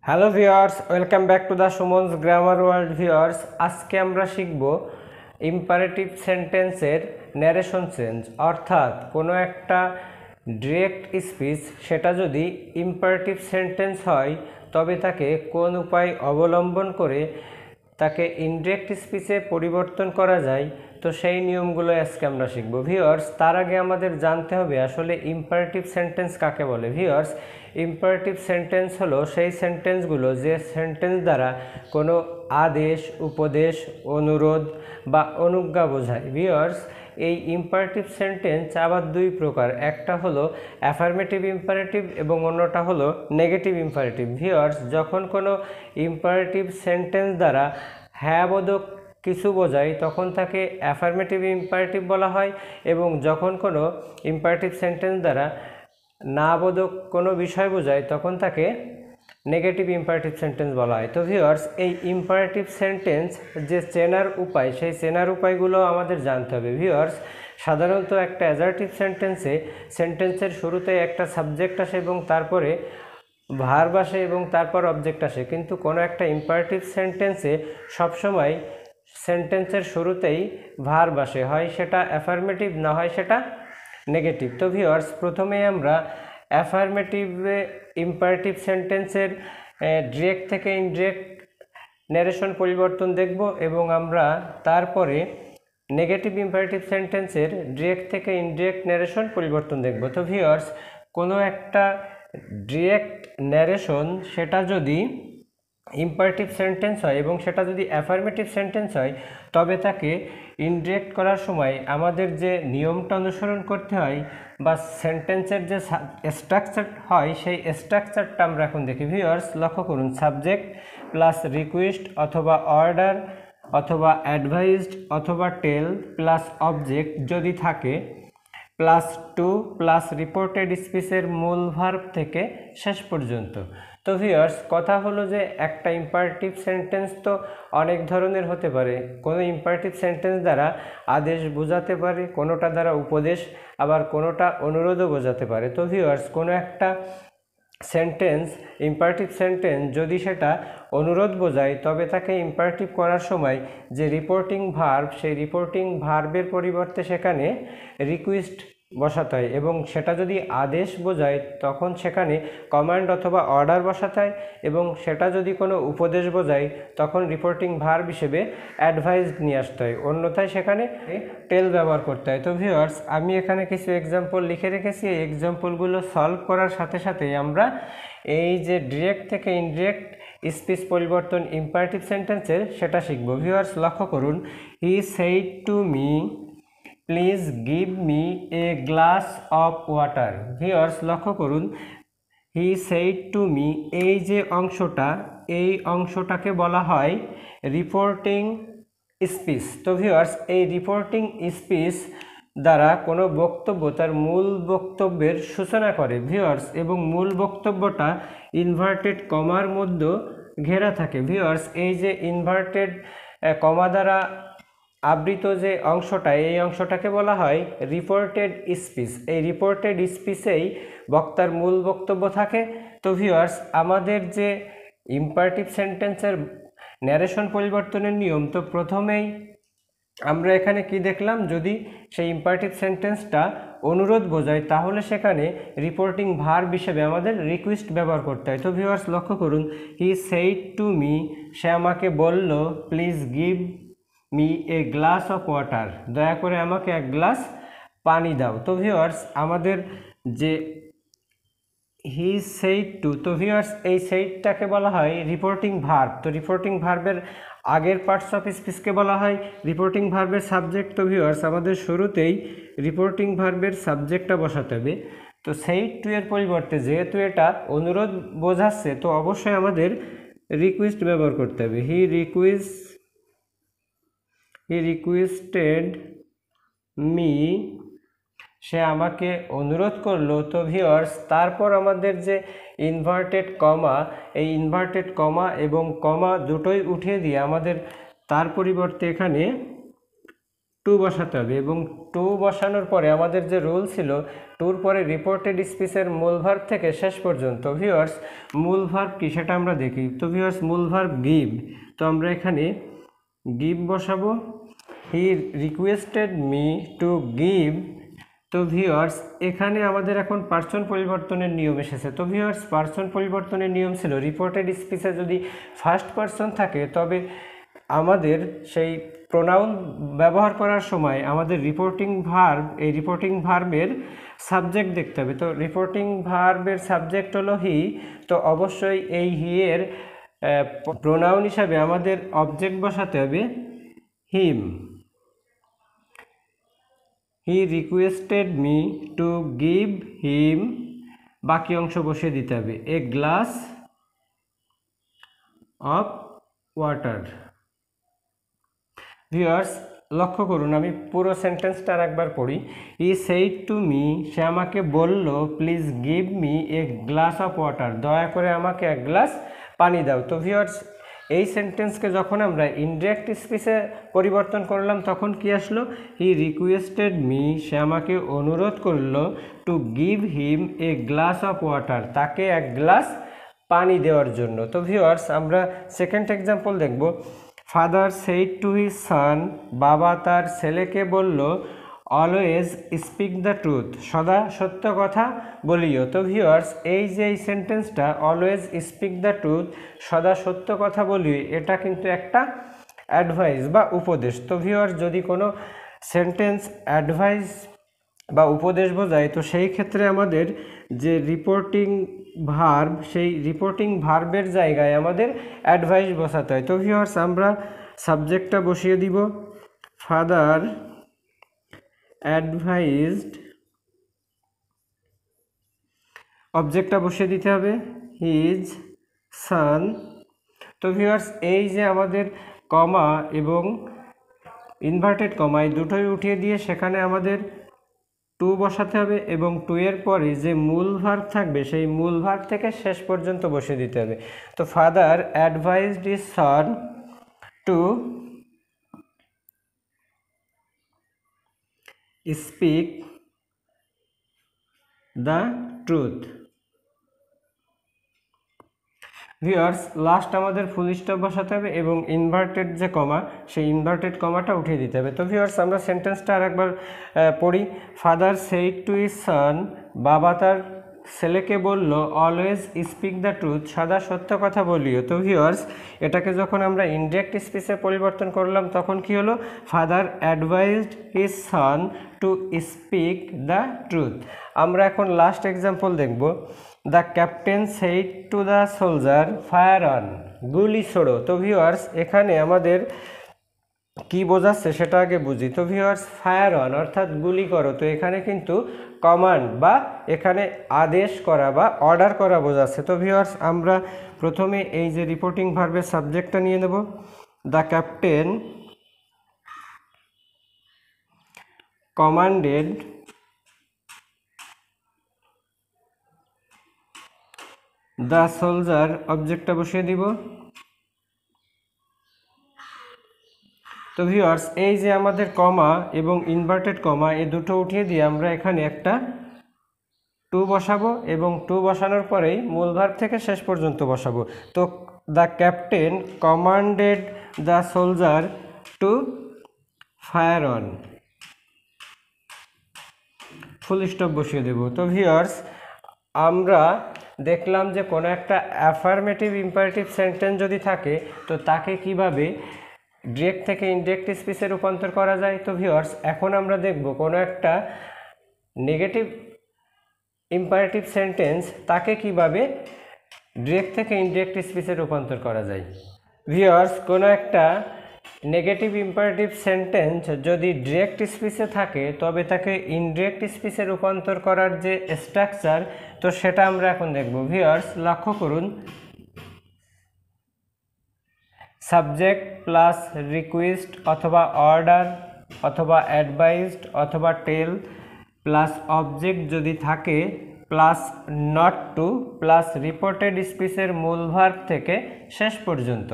Hello viewers, welcome back to the সুমনস grammar world. Viewers, আজকে আমরা শিখব ইম্পারেটিভ সেন্টেন্সের ন্যারেশন চেঞ্জ, অর্থাৎ কোনো একটা ডিরেক্ট স্পিচ সেটা যদি ইম্পারেটিভ সেন্টেন্স হয় তবে তাকে কোন উপায় অবলম্বন করে তাকে ইনডিরেক্ট স্পিচে পরিবর্তন করা যায়, তো সেই নিয়মগুলো আজকে আমরা শিখব। ভিউয়ার্স, তার আগে আমাদের জানতে হবে আসলে ইম্পারেটিভ সেন্টেন্স কাকে বলে। ভিউয়ার্স, ইম্পারেটিভ সেন্টেন্স হলো সেই সেন্টেন্সগুলো যে সেন্টেন্স দ্বারা কোনো আদেশ, উপদেশ, অনুরোধ বা অনুজ্ঞা বোঝায়। ভিউয়ার্স, এই ইম্পারেটিভ সেন্টেন্স আবার দুই প্রকার, একটা হলো অ্যাফার্মেটিভ ইম্পারেটিভ এবং অন্যটা হলো নেগেটিভ ইম্পারেটিভ। ভিউয়ার্স, যখন কোনো ইম্পারেটিভ সেন্টেন্স দ্বারা হ্যাঁ বোধক কিছু বোঝায় তখন তাকে অ্যাফার্মেটিভ ইম্পারেটিভ বলা হয়, এবং যখন কোনো ইম্পারেটিভ সেন্টেন্স দ্বারা না বোধক কোনো বিষয় বোঝায় তখন তাকে নেগেটিভ ইম্পারেটিভ সেন্টেন্স বলা হয়। তো ভিউয়ার্স, এই ইম্পারেটিভ সেন্টেন্স যে চেনার উপায়, সেই চেনার উপায়গুলো আমাদের জানতে হবে। ভিউয়ার্স, সাধারণত একটা অ্যাজার্টিভ সেন্টেন্সের শুরুতে একটা সাবজেক্ট আসে এবং তারপরে ভার্ব আসে এবং তারপর অবজেক্ট আসে, কিন্তু কোনো একটা ইম্পারেটিভ সেন্টেন্সে সবসময় সেন্টেন্সের শুরুতেই ভার্ব আসে, হয় সেটা অ্যাফার্মেটিভ না হয় সেটা নেগেটিভ। তো ভিউয়ার্স, প্রথমেই আমরা অ্যাফার্মেটিভ ইম্পারেটিভ সেন্টেন্সের ডিরেক্ট থেকে ইনডিরেক্ট ন্যারেশন পরিবর্তন দেখব, এবং আমরা তারপরে নেগেটিভ ইম্পারেটিভ সেন্টেন্সের ডিরেক্ট থেকে ইনডিরেক্ট ন্যারেশন পরিবর্তন দেখব। তো ভিউয়ার্স, কোনো একটা ডিরেক্ট ন্যারেশন সেটা যদি ইম্পারেটিভ সেন্টেন্স হয় এবং সেটা যদি অ্যাফার্মেটিভ সেন্টেন্স হয় তবে তাকে ইনডিরেক্ট করার সময় আমাদের যে নিয়মটা অনুসরণ করতে হয় বা সেন্টেন্সের যে স্ট্রাকচার হয় সেই স্ট্রাকচারটা আমরা এখন দেখি। ভিউয়ার্স, লক্ষ্য করুন, সাবজেক্ট প্লাস রিকোয়েস্ট অথবা অর্ডার অথবা অ্যাডভাইসড অথবা টেল প্লাস অবজেক্ট যদি থাকে, প্লাস টু প্লাস রিপোর্টেড স্পিচের মূল ভার্ব থেকে শেষ পর্যন্ত। তো ভিউয়ার্স, কথা হলো যে একটা ইম্পারেটিভ সেন্টেন্স তো অনেক ধরনের হতে পারে। কোনো ইম্পারেটিভ সেন্টেন্স দ্বারা আদেশ বোঝাতে পারে, কোনোটা দ্বারা উপদেশ, আবার কোনোটা অনুরোধও বোঝাতে পারে। তো ভিউয়ার্স, কোনো একটা সেন্টেন্স ইম্পারেটিভ সেন্টেন্স যদি সেটা অনুরোধ বোঝায় তবে তাকে ইম্পারেটিভ করার সময় যে রিপোর্টিং ভার্ব, সেই রিপোর্টিং ভার্বের পরিবর্তে সেখানে রিকোয়েস্ট বসাতে হয়, এবং সেটা যদি আদেশ বোঝায় তখন সেখানে কমান্ড অথবা অর্ডার বসাতে হয়, এবং সেটা যদি কোনো উপদেশ বোঝায় তখন রিপোর্টিং ভার্ব হিসেবে অ্যাডভাইসড নিয়ে আসতে হয়, অন্যথায় সেখানে টেল ব্যবহার করতে হয়। তো ভিউয়ার্স, আমি এখানে কিছু এক্সাম্পল লিখে রেখেছি, এই এক্সাম্পলগুলো সলভ করার সাথে সাথেই আমরা এই যে ডিরেক্ট থেকে ইনডিরেক্ট স্পিচ পরিবর্তন ইম্পারেটিভ সেন্টেন্সের সেটা শিখব। ভিউয়ার্স, লক্ষ্য করুন, হি said to me please give me a glass of water. Viewers, লক্ষ্য করুন, হি সেইড টু মি, এই যে অংশটা, এই অংশটাকে বলা হয় রিপোর্টিং স্পিচ। তো ভিউয়ার্স, এই রিপোর্টিং স্পিচ দ্বারা কোনো বক্তব্য তার মূল বক্তব্যের সূচনা করে। ভিউয়ার্স, এবং মূল বক্তব্যটা ইনভার্টেড কমার মধ্যে ঘেরা থাকে। ভিউয়ার্স, এই যে ইনভার্টেড কমা দ্বারা আবৃত যে অংশটা, এই অংশটাকে বলা হয় রিপোর্টেড স্পিচ। এই রিপোর্টেড স্পিচেই বক্তার মূল বক্তব্য থাকে। তো ভিউয়ার্স, আমাদের যে ইম্পারেটিভ সেন্টেন্সের ন্যারেশন পরিবর্তনের নিয়ম, তো প্রথমেই আমরা এখানে কি দেখলাম, যদি সেই ইম্পারেটিভ সেন্টেন্সটা অনুরোধ বোঝায় তাহলে সেখানে রিপোর্টিং ভার্ব হিসেবে আমাদের রিকোয়েস্ট ব্যবহার করতে হয়। তো ভিউয়ার্স, লক্ষ্য করুন, হি সেইড টু মি, সে আমাকে বলল, please give me a glass of water, দয়া করে আমাকে এক গ্লাস পানি দাও। তো ভিউয়ার্স, আমাদের যে হি সেইড টু, তো ভিউয়ার্স এই সেইডটাকে বলা হয় রিপোর্টিং ভার্ব। তো রিপোর্টিং ভার্বের আগের পার্টস অফ স্পিচকে বলা হয় রিপোর্টিং ভার্বের সাবজেক্ট। তো ভিউয়ার্স, আমাদের শুরুতেই রিপোর্টিং ভার্বের সাবজেক্টটা বসাতে হবে। তো সেইড টু এর পরিবর্তে যেহেতু এটা অনুরোধ বোঝাচ্ছে, তো অবশ্যই আমাদের রিকোয়েস্ট ব্যবহার করতে হবে। হি রিকোয়েস্টেড মি, সে আমাকে অনুরোধ করলো। তো ভিউয়ার্স, তারপর আমাদের যে ইনভার্টেড কমা, এই ইনভার্টেড কমা এবং কমা দুটোই উঠিয়ে দিয়ে আমাদের তার পরিবর্তে এখানে টু বসাতে হবে এবং টু বসানোর পরে আমাদের যে রুল ছিল টুর পরে রিপোর্টেড স্পিচের মূল ভার্ব থেকে শেষ পর্যন্ত। ভিউয়ার্স মূল ভার্ব কি সেটা আমরা দেখি। তো ভিউয়ার্স মূল ভার্ব গিভ, তো আমরা এখানে গিভ বসাবো। হি রিকোয়েস্টেড মি টু গিভ। তো ভিউয়ার্স এখানে আমাদের এখন পার্সন পরিবর্তনের নিয়ম এসেছে। তো ভিউয়ার্স পার্সন পরিবর্তনের নিয়ম ছিল রিপোর্টেড স্পিচে যদি ফার্স্ট পার্সন থাকে তবে আমাদের সেই প্রোনাউন ব্যবহার করার সময় আমাদের রিপোর্টিং ভার্ব, এই রিপোর্টিং ভার্বের সাবজেক্ট দেখতে হবে। তো রিপোর্টিং ভার্বের সাবজেক্ট হলো হি, তো অবশ্যই এই হি এর প্রোনাউন হিসাবে আমাদের অবজেক্ট বসাতে হবে him. He requested me to give him, বাকি অংশ বসিয়ে দিতে হবে a glass of water. Viewers লক্ষ্য করুন, আমি পুরো সেন্টেন্সটা একবার পড়ি। হি সেইড টু মি, সে আমাকে বলল, please give me a glass of water, দয়া করে আমাকে এক গ্লাস পানি দাও। তো ভিউয়ার্স এই সেন্টেন্সকে যখন আমরা ইনডিরেক্ট স্পিচে পরিবর্তন করলাম তখন কি আসলো? হি রিকোয়েস্টেড মি, সে আমাকে অনুরোধ করলো, two give him A glass of water, তাকে এক গ্লাস পানি দেওয়ার জন্য। তো ভিউয়ার্স আমরা সেকেন্ড এক্সাম্পল দেখব। Father said to his son, বাবা তার ছেলেকে বলল, অলওয়েজ স্পিক দ্য ট্রুথ, সদা সত্য কথা বলিও। তো ভিউয়ার্স এই যে এই সেন্টেন্সটা অলওয়েজ স্পিক দ্য ট্রুথ, সদা সত্য কথা বলিও, এটা কিন্তু একটা অ্যাডভাইস বা উপদেশ। তো ভিউয়ার্স যদি কোনো সেন্টেন্স অ্যাডভাইস বা উপদেশ বোঝায় তো সেই ক্ষেত্রে আমাদের যে রিপোর্টিং ভার্ব, সেই রিপোর্টিং ভার্বের জায়গায় আমাদের অ্যাডভাইস বসাতে হয়। তো ভিউয়ার্স আমরা সাবজেক্টটা বসিয়ে দিব ফাদার অ্যাডভাইজড, অবজেক্টটা বসিয়ে দিতে হবে হিজ সান। তো ভিউয়ার্স এই যে আমাদের কমা এবং ইনভার্টেড কমা এই দুটোই উঠিয়ে দিয়ে সেখানে আমাদের টু বসাতে হবে এবং টু এর পরে যে মূল ভার্ব থাকবে সেই মূল ভার্ব থেকে শেষ পর্যন্ত বসিয়ে দিতে হবে। তো father advised his son to speak the truth. Viewers last আমাদের ফুল স্টপ বসাতে হবে এবং ইনভার্টেড যে কমা সেই ইনভার্টেড কমাটা উঠিয়ে দিতে হবে। তো ভিউয়ার্স আমরা সেন্টেন্সটা আরেকবার পড়ি। ফাদার সেইড টু হিজ সন, বাবা তার ছেলেকে বলল, অলওয়েজ স্পিক দ্য ট্রুথ, সদা সত্য কথা বলিও। তো ভিউয়ার্স এটাকে যখন আমরা ইনডিরেক্ট স্পিচে পরিবর্তন করলাম তখন কি হলো? Father advised his son to speak the truth. আমরা এখন লাস্ট এক্সাম্পল দেখব। The captain said to the soldier, fire on, গুলি ছোড়ো। তো ভিউয়ার্স এখানে আমাদের কি বোঝাচ্ছে সেটা আগে বুঝি। তো ভিউয়ার্স ফায়ার অন অর্থাৎ গুলি করো, তো এখানে কিন্তু কমান্ড বা এখানে আদেশ করা বা অর্ডার করা বোঝাচ্ছে। তো ভিউয়ার্স আমরা প্রথমে এই যে রিপোর্টিং ভার্বের সাবজেক্টটা নিয়ে নেব। The captain commanded the soldier, অবজেক্টটা বসিয়ে দিব। তো ভিউয়ার্স এই যে আমাদের কমা এবং ইনভার্টেড কমা এই দুটো উঠিয়ে দিয়ে আমরা এখানে একটা টু বসাবো এবং টু বসানোর পরেই মূল ভার্ব থেকে শেষ পর্যন্ত বসাবো। তো the captain commanded the soldier to fire on, full stop বসিয়ে দেব। তো ভিউয়ার্স আমরা দেখলাম যে কোনো একটা অ্যাফার্মেটিভ ইম্পারেটিভ সেন্টেন্স যদি থাকে তো তাকে কিভাবে ডিরেক্ট থেকে ইনডিরেক্ট স্পিচে রূপান্তর করা যায়। তো ভিউয়ার্স এখন আমরা দেখব কোনো একটা নেগেটিভ ইম্পারেটিভ সেন্টেন্স তাকে কিভাবে ডিরেক্ট থেকে ইনডিরেক্ট স্পিচে রূপান্তর করা যায়। ভিউয়ার্স কোনো একটা নেগেটিভ ইম্পারেটিভ সেন্টেন্স যদি ডিরেক্ট স্পিচে থাকে তবে তাকে ইনডিরেক্ট স্পিচে রূপান্তর করার যে স্ট্রাকচার তো সেটা আমরা এখন দেখব। ভিউয়ার্স লক্ষ্য করুন, সাবজেক্ট প্লাস রিকোয়েস্ট অথবা অর্ডার অথবা অ্যাডভাইসড অথবা টেল প্লাস অবজেক্ট যদি থাকে plus not to plus reported স্পিচের মূল ভার্ব থেকে শেষ পর্যন্ত।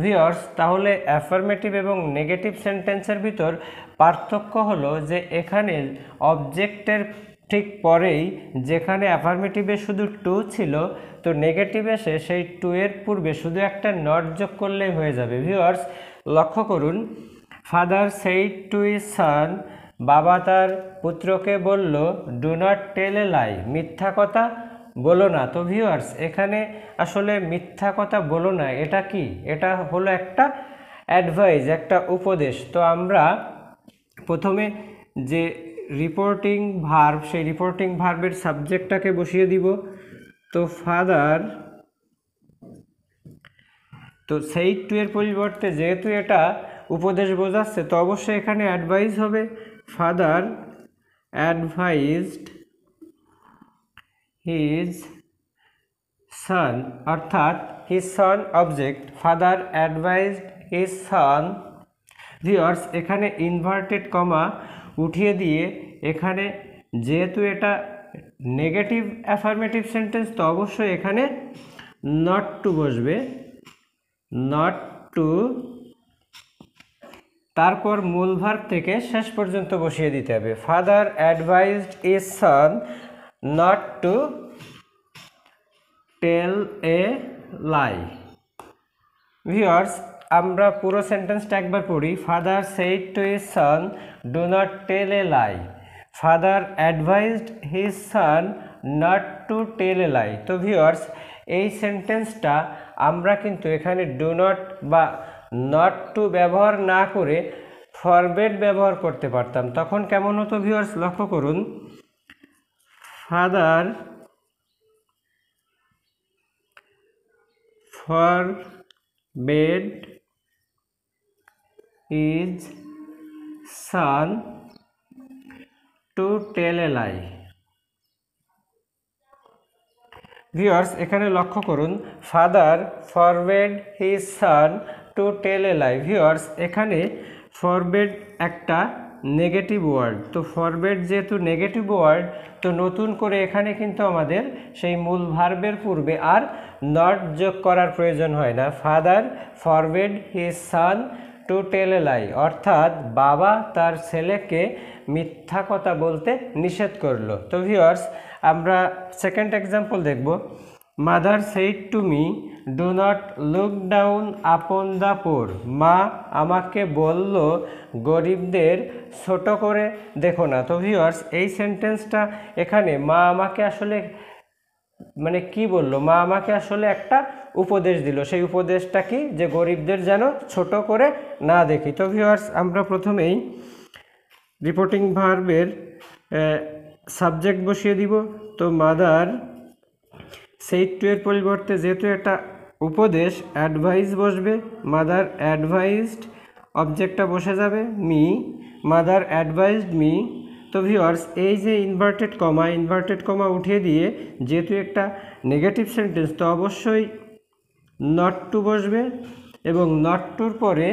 ভিউয়ার্স, তাহলে অ্যাফার্মেটিভ এবং নেগেটিভ সেন্টেন্সের ভিতর পার্থক্য হলো যে এখানে অবজেক্টের ঠিক পরেই যেখানে অ্যাফার্মেটিভে শুধু টু ছিল, তো নেগেটিভ এসে সেই টু এর পূর্বে শুধু একটা নট যোগ করলেই হয়ে যাবে। ভিউয়ার্স, লক্ষ্য করুন, ফাদার সেইড টু হিজ সন, বাবা তার পুত্রকে বলল, ডু নট টেল এ লাই, মিথ্যা কথা বলো না। তো ভিউয়ার্স, এখানে আসলে মিথ্যা কথা বলো না এটা কি? এটা হলো একটা অ্যাডভাইস, একটা উপদেশ। তো আমরা প্রথমে যে রিপোর্টিং ভার্ব, সেই রিপোর্টিং ভার্বের সাবজেক্টটাকে বসিয়ে দিব। তো ফাদার, তো সেই টু এর পরিবর্তে যেহেতু এটা উপদেশ বোঝাচ্ছে, তো অবশ্যই এখানে অ্যাডভাইস হবে। ফাদার অ্যাডভাইজড হিজ সন, অর্থাৎ his son object, father advised his সন। ভিউয়ার্স, এখানে ইনভার্টেড কমা উঠিয়ে দিয়ে এখানে যেহেতু এটা নেগেটিভ অ্যাফার্মেটিভ সেন্টেন্স, তো অবশ্যই এখানে নট টু বসবে, নট টু, তারপর মূল ভার্ব থেকে শেষ পর্যন্ত বসিয়ে দিতে হবে। Father advised his son not to tell a lie. Viewers, আমরা পুরো সেন্টেন্সটা একবার পড়ি। Father said to his son, do not tell a lie. Father advised his son not to tell a lie. তো ভিউয়ার্স, এই সেন্টেন্সটা আমরা কিন্তু এখানে ডু নট বা নট টু ব্যবহার না করে ফরবেড ব্যবহার করতে পারতাম। তখন কেমন হতো ভিউয়ার্স? লক্ষ্য করুন, father forbade his son to tell a lie. Viewers, এখানে লক্ষ্য করুন, father forbade his son to tell a lie. Viewers, এখানে ফরবেড একটা নেগেটিভ ওয়ার্ড, তো ফরবেড যেহেতু নেগেটিভ ওয়ার্ড, তো নতুন করে এখানে কিন্তু আমাদের সেই মূল ভার্বের পূর্বে আর নট যোগ করার প্রয়োজন হয় না। Father forbade his son to tell a lie, অর্থাৎ বাবা তার ছেলেকে মিথ্যা কথা বলতে নিষেধ করলো। তো ভিউয়ার্স, আমরা সেকেন্ড এক্সাম্পল দেখব। Mother said to me, do not look down upon the poor, মা আমাকে বলল গরিবদের ছোট করে দেখো না। তো ভিউয়ার্স, এই সেন্টেন্সটা এখানে মা আমাকে আসলে মানে কি বলল? মা আমাকে আসলে একটা উপদেশ দিল। সেই উপদেশটা কি? যে গরিবদের যেন ছোট করে না দেখি। তো ভিউয়ার্স, আমরা প্রথমেই রিপোর্টিং ভার্বের সাবজেক্ট বসিয়ে দিব। তো মাদার সেইড টু এর পরিবর্তে যেহেতু এটা উপদেশ, অ্যাডভাইস বসবে। মাদার অ্যাডভাইজড, অবজেক্টটা বসে যাবে মি, মাদার অ্যাডভাইজড মি। তো ভিউয়ার্স, এই যে ইনভার্টেড কমা উঠিয়ে দিয়ে যেহেতু একটা নেগেটিভ সেন্টেন্স, তো অবশ্যই নট টু বসবে এবং নট টুর পরে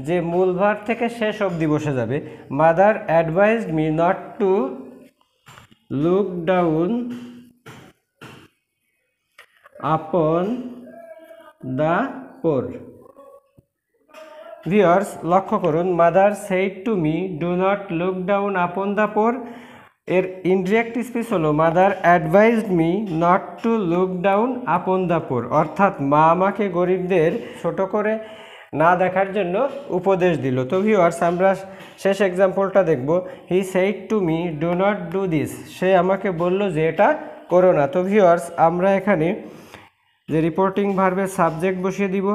যে মূল ভার্ব থেকে শেষ অবধি বসে যাবে। Mother অ্যাডভাইজড me not to look down upon the poor. Viewers, লক্ষ্য করুন, mother said to me do not look down upon the poor, এর ইনডিরেক্ট স্পিচ হলো mother অ্যাডভাইজড me not to look down upon the poor, অর্থাৎ মা আমাকে গরিবদের ছোট করে না দেখার জন্য উপদেশ দিল। তো ভিউয়ার্স, আমরা শেষ এক্সাম্পলটা দেখব। He said to me do not do this, সে আমাকে বলল যে এটা করো না। তো ভিউয়ার্স, আমরা এখানে যে রিপোর্টিং ভার্বের সাবজেক্ট বসিয়ে দিব।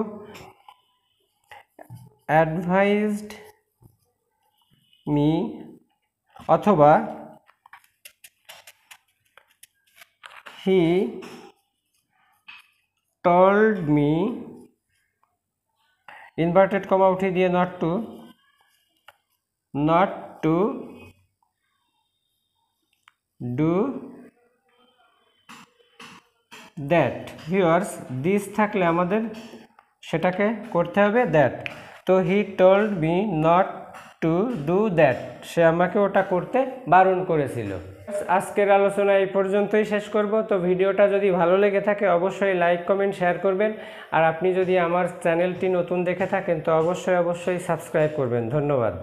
অ্যাডভাইজড মি অথবা he told me, inverted comma উঠিয়ে দিয়ে not to do that. Viewers, this থাকলে আমাদের সেটাকে করতে হবে দ্যাট। তো he told me not to do that, সে আমাকে ওটা করতে বারণ করেছিল। আজকের আলোচনা এই পর্যন্তই শেষ করব। তো ভিডিওটা যদি ভালো লেগে থাকে অবশ্যই লাইক কমেন্ট শেয়ার করবেন, আর আপনি যদি আমার চ্যানেলটি নতুন দেখে থাকেন তো অবশ্যই সাবস্ক্রাইব করবেন। ধন্যবাদ।